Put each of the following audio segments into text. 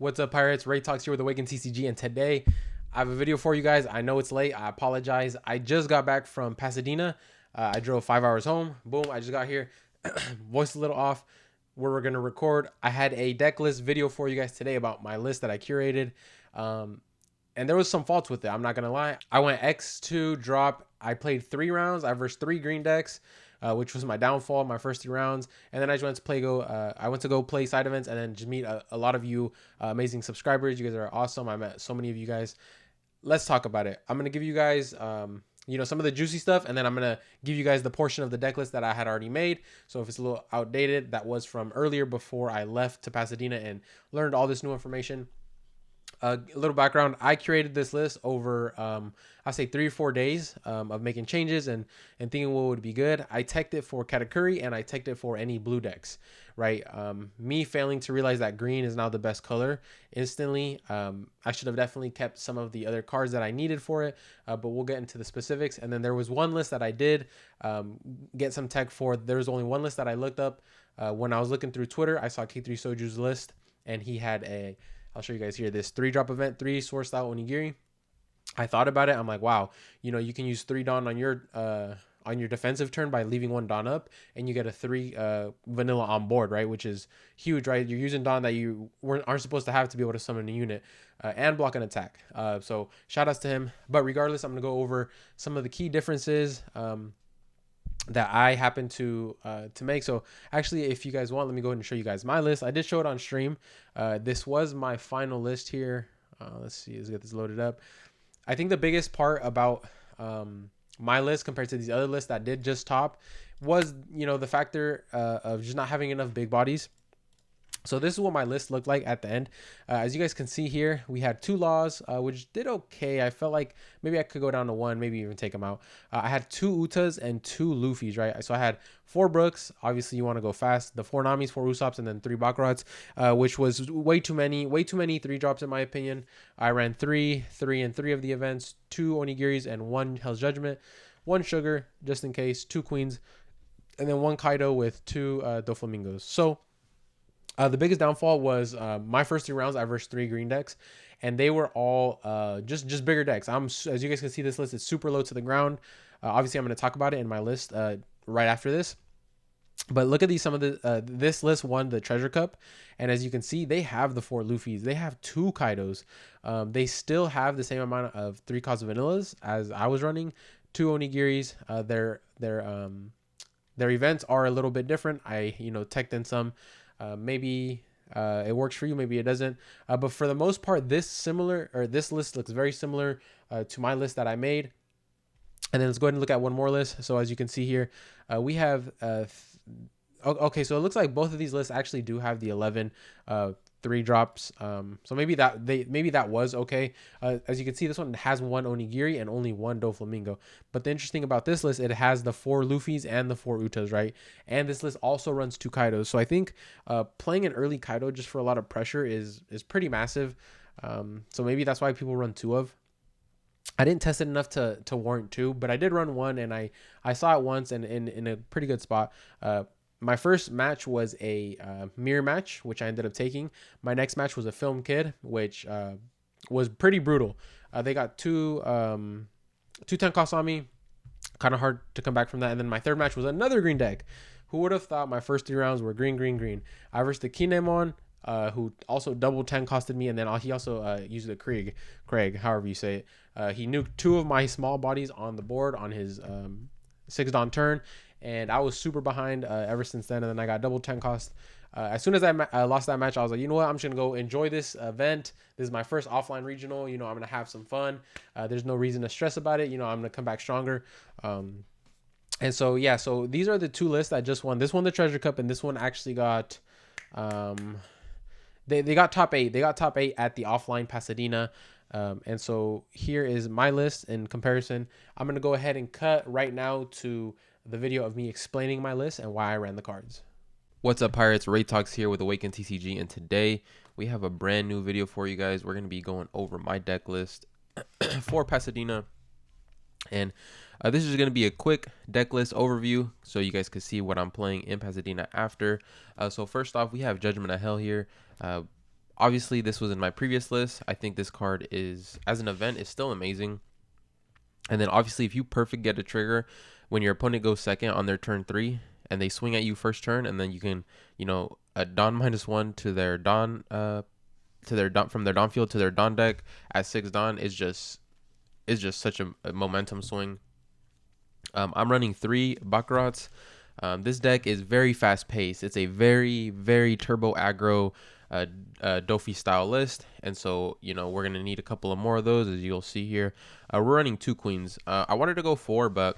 What's up, Pirates? Ray Talks here with Awaken TCG, and today I have a video for you guys. I know it's late. I apologize. I just got back from Pasadena. I drove 5 hours home. Boom, I just got here. Voice a little off. Where we're going to record. I had a deck list video for you guys today about my list that I curated. And there was some faults with it. I'm not going to lie. I went X2 drop. I played 3 rounds. I versed 3 green decks. Which was my downfall, my first 3 rounds. And then I just went to go play side events and then just meet a lot of you amazing subscribers. You guys are awesome. I met so many of you guys. Let's talk about it. I'm going to give you guys, some of the juicy stuff, and then I'm going to give you guys the portion of the deck list that I had already made. So if it's a little outdated, that was from earlier before I left to Pasadena and learned all this new information. A little background, I curated this list over, I'll say 3 or 4 days of making changes and thinking what would be good. I teched it for Katakuri and I teched it for any blue decks, right? Me failing to realize that green is now the best color instantly. I should have definitely kept some of the other cards that I needed for it, but we'll get into the specifics. And then there was one list that I did get some tech for. There was only one list that I looked up. When I was looking through Twitter, I saw K3 Soju's list, and he had I'll show you guys here, this 3-drop event, 3 Sword Style Onigiri. I thought about it. I'm like, wow, you can use 3 Dawn on your defensive turn by leaving 1 Dawn up, and you get a 3 vanilla on board, right? Which is huge, right? You're using Dawn that you aren't supposed to have to be able to summon a unit and block an attack. So shout outs to him. But regardless, I'm going to go over some of the key differences that I happen to make. So actually, if you guys want, let me go ahead and show you guys my list. I did show it on stream. This was my final list here. Let's see, let's get this loaded up. I think the biggest part about my list compared to these other lists that did just top was, the factor of just not having enough big bodies. So this is what my list looked like at the end. As you guys can see here, we had 2 Laws, which did okay. I felt like maybe I could go down to 1, maybe even take them out. I had 2 Utas and 2 Luffys, right? So I had 4 Brooks. Obviously, you want to go fast. The 4 Namis, 4 Usops, and then 3 Baccarats, which was way too many 3 drops in my opinion. I ran 3 and 3 of the events, 2 Onigiris and 1 Hell's Judgment, 1 Sugar, just in case, 2 Queens, and then 1 Kaido with 2 Doflamingos. So the biggest downfall was my first 3 rounds. I versed 3 green decks, and they were all just bigger decks. As you guys can see, this list is super low to the ground. Obviously, I'm going to talk about it in my list right after this. But look at these. Some of the this list won the Treasure Cup, and as you can see, they have the 4 Luffys. They have 2 Kaidos. They still have the same amount of 3 Cause Vanillas as I was running. 2 Onigiris. Their events are a little bit different. I teched in some. Maybe it works for you, maybe it doesn't. But for the most part, this list looks very similar to my list that I made. And then let's go ahead and look at one more list. So as you can see here, we have okay, so it looks like both of these lists actually do have the 11 3 drops. So maybe that was okay. As you can see, this one has 1 Onigiri and only 1 Doflamingo. But the interesting about this list, it has the 4 Luffys and the 4 Utas, right? And this list also runs 2 Kaidos. So I think playing an early Kaido just for a lot of pressure is pretty massive. So maybe that's why people run 2 of. I didn't test it enough to warrant 2, but I did run 1, and I saw it once and in a pretty good spot. My first match was a mirror match, which I ended up taking. My next match was a film kid, which was pretty brutal. They got 2 10 costs on me. Kind of hard to come back from that. And then my third match was another green deck. Who would have thought my first 3 rounds were green, green, green? I versed the Kinemon, who also double 10 costed me, and then he also used the Craig, however you say it. He nuked 2 of my small bodies on the board on his 6 Dawn turn, and I was super behind ever since then. And then I got double 10 cost. As soon as I lost that match, I was like, you know what? I'm just going to go enjoy this event. This is my first offline regional. I'm going to have some fun. There's no reason to stress about it. I'm going to come back stronger. And so, yeah, so these are the 2 lists I just won. This one, the Treasure Cup, and this one actually got, they got top 8. They got top 8 at the offline Pasadena. And so here is my list in comparison. I'm going to go ahead and cut right now to the video of me explaining my list and why I ran the cards. What's up, Pirates? Ray Talks here with Awaken TCG, and today we have a brand new video for you guys. We're going to be going over my deck list for Pasadena, and this is going to be a quick deck list overview so you guys can see what I'm playing in Pasadena after. So first off, we have Judgment of Hell here. Obviously, this was in my previous list. I think this card is, as an event, is still amazing. And then obviously, if you perfect get a trigger when your opponent goes second on their turn 3 and they swing at you first turn, and then you can, a Don -1 to their Don, from their Don field to their Don deck at 6 Don is just such a momentum swing. I'm running 3 Baccarats. This deck is very fast paced. It's a very, very turbo aggro Dofi style list, and so we're gonna need a couple of more of those, as you'll see here. We're running 2 queens. I wanted to go 4, but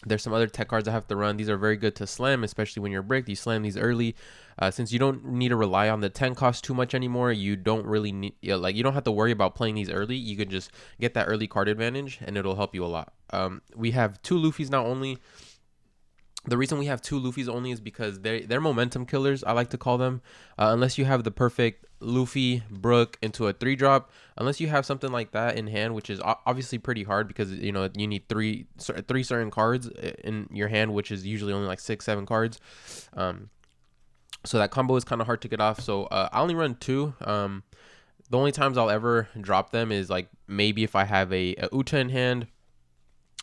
there's some other tech cards I have to run. These are very good to slam, especially when you're bricked. You slam these early, since you don't need to rely on the 10 cost too much anymore. You don't really need, you don't have to worry about playing these early. You can just get that early card advantage, and it'll help you a lot. We have 2 Luffys now only. The reason we have 2 Luffys only is because they're momentum killers, I like to call them. Unless you have the perfect Luffy Brook into a 3-drop, unless you have something like that in hand, which is obviously pretty hard because you need three certain cards in your hand, which is usually only like 6-7 cards. So that combo is kind of hard to get off. So I only run 2. The only times I'll ever drop them is like maybe if I have a Uta in hand.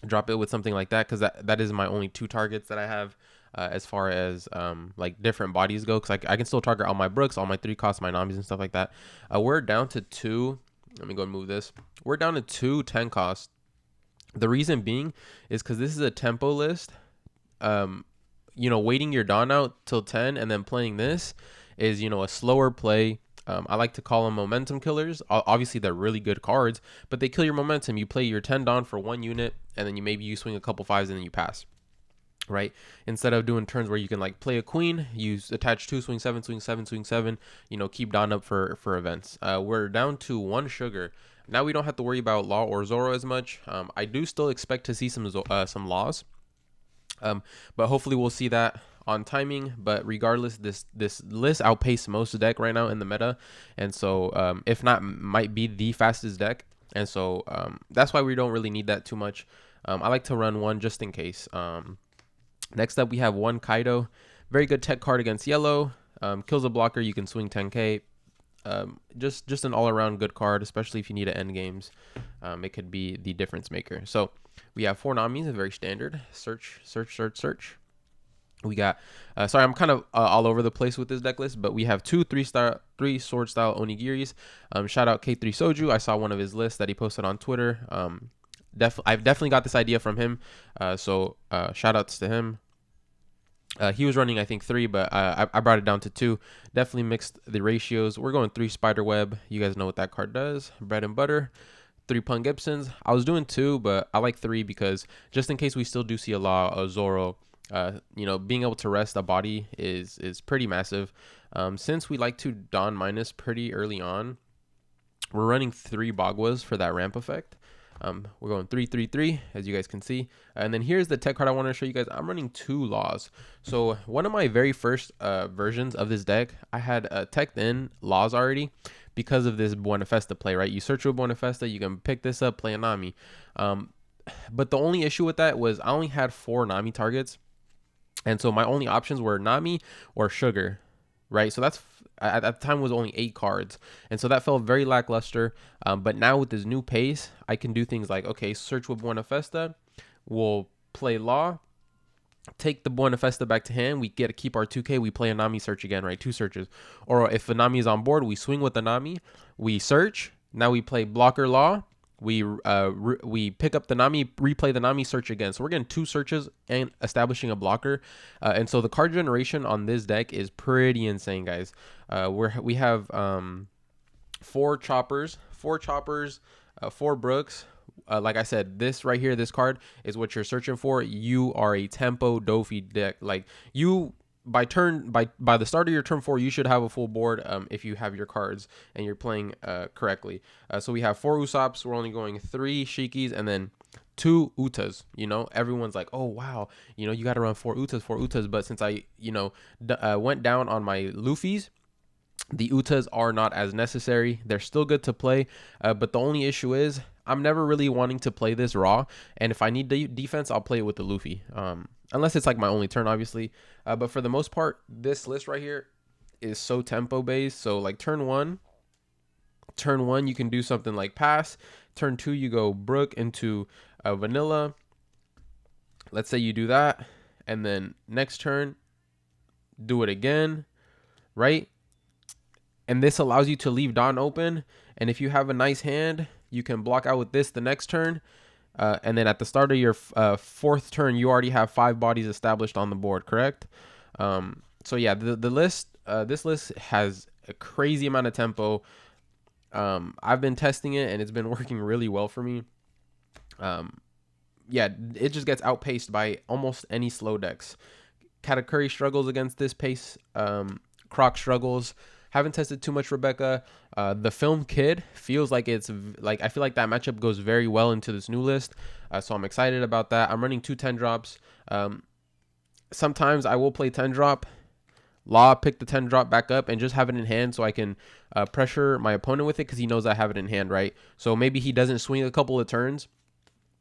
Drop it with something like that, because that is my only 2 targets that I have as far as like different bodies go, because I can still target all my Brooks, all my 3 costs, my Namis and stuff like that. We're down to 2. Let me go and move this. We're down to 2 10 costs. The reason being is because this is a tempo list. Waiting your Dawn out till 10 and then playing this is a slower play. I like to call them momentum killers. Obviously, they're really good cards, but they kill your momentum. You play your 10 Dawn for 1 unit, and then you swing a couple 5s, and then you pass, right? Instead of doing turns where you can like play a queen, you attach 2, swing 7, swing 7, swing 7, keep Dawn up for events. We're down to 1 sugar. Now we don't have to worry about Law or Zoro as much. I do still expect to see some Laws, but hopefully we'll see that on timing. But regardless, this list outpaced most deck right now in the meta, and so if not, might be the fastest deck, and so that's why we don't really need that too much. I like to run 1 just in case. Next up, we have 1 Kaido. Very good tech card against yellow. Kills a blocker. You can swing 10k. Just an all-around good card, especially if you need to end games. It could be the difference maker. So we have 4 Namis, a very standard. Search. We got, sorry, I'm kind of all over the place with this deck list, but we have 2 3 sword style Onigiris. Shout out K3 Soju. I saw one of his lists that he posted on Twitter. I've definitely got this idea from him. So shout outs to him. He was running, I think, 3, but I brought it down to 2. Definitely mixed the ratios. We're going 3 Spiderweb. You guys know what that card does. Bread and butter. 3 Pun Gibsons. I was doing 2, but I like 3 because just in case we still do see a Law, a Zoro, being able to rest a body is pretty massive. Since we like to Dawn minus pretty early on, we're running 3 Bagwas for that ramp effect. We're going 3-3-3, as you guys can see. And then here's the tech card I want to show you guys. I'm running 2 Laws. So one of my very first versions of this deck, I had teched in Laws already because of this Buena Festa play, right? You search with Buena Festa, you can pick this up, play a Nami. But the only issue with that was I only had 4 Nami targets. And so my only options were Nami or Sugar, right? So that's at the time was only 8 cards, and so that felt very lackluster. But now with this new pace, I can do things like, okay, search with Buena Festa, we'll play Law, take the Buena Festa back to hand, we get to keep our 2k, we play a Nami search again, right? 2 searches. Or if a Nami is on board, we swing with the Nami, we search, now we play blocker Law, we pick up the Nami, replay the Nami, search again. So we're getting 2 searches and establishing a blocker. And so the card generation on this deck is pretty insane, guys. We have 4 choppers, 4 Brooks. Like I said, this right here, this card is what you're searching for. You are a tempo Dofi deck. Like you, by the start of your turn 4, you should have a full board if you have your cards and you're playing correctly. So we have 4 Usopps. We're only going 3 Shikis and then 2 Utas. Everyone's like, oh wow, you got to run 4 Utas. But since I went down on my Luffys, the Utas are not as necessary. They're still good to play, but the only issue is I'm never really wanting to play this raw, and if I need defense, I'll play it with the Luffy, unless it's like my only turn, obviously. But for the most part, this list right here is so tempo based. So like turn 1, Turn 1, you can do something like pass. Turn 2, you go brook into vanilla. Let's say you do that, and then next turn, do it again, right? And this allows you to leave dawn open. And if you have a nice hand, you can block out with this the next turn. And then at the start of your fourth turn, you already have 5 bodies established on the board, correct? So yeah, the list, this list has a crazy amount of tempo. I've been testing it and it's been working really well for me. Yeah, it just gets outpaced by almost any slow decks. Katakuri struggles against this pace. Croc struggles. Haven't tested too much Rebecca. The Film Kid feels like it's like, I feel like that matchup goes very well into this new list. So I'm excited about that. I'm running 2 10 drops. Sometimes I will play 10 drop. Law, pick the 10 drop back up and just have it in hand so I can pressure my opponent with it because he knows I have it in hand, right? So maybe he doesn't swing a couple of turns,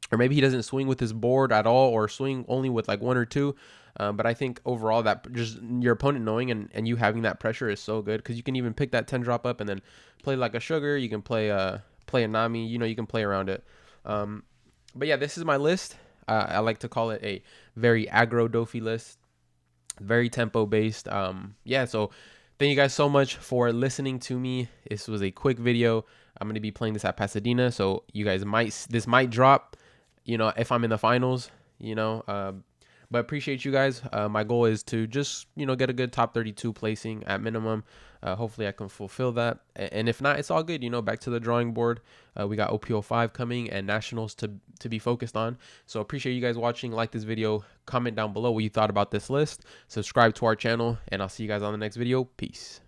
or maybe he doesn't swing with his board at all, or swing only with like 1 or 2. But I think overall that just your opponent knowing and you having that pressure is so good, because you can even pick that 10 drop up and then play like a sugar. You can play a Nami, you know, you can play around it. But yeah, this is my list. I like to call it a very aggro Dofi list, very tempo based. Yeah, so thank you guys so much for listening to me. This was a quick video. I'm going to be playing this at Pasadena, so you guys this might drop, you know, if I'm in the finals, you know. But appreciate you guys. My goal is to just, you know, get a good top 32 placing at minimum. Hopefully I can fulfill that. And if not, it's all good. You know, back to the drawing board. We got OPO5 coming and nationals to be focused on. So appreciate you guys watching. Like this video. Comment down below what you thought about this list. Subscribe to our channel. And I'll see you guys on the next video. Peace.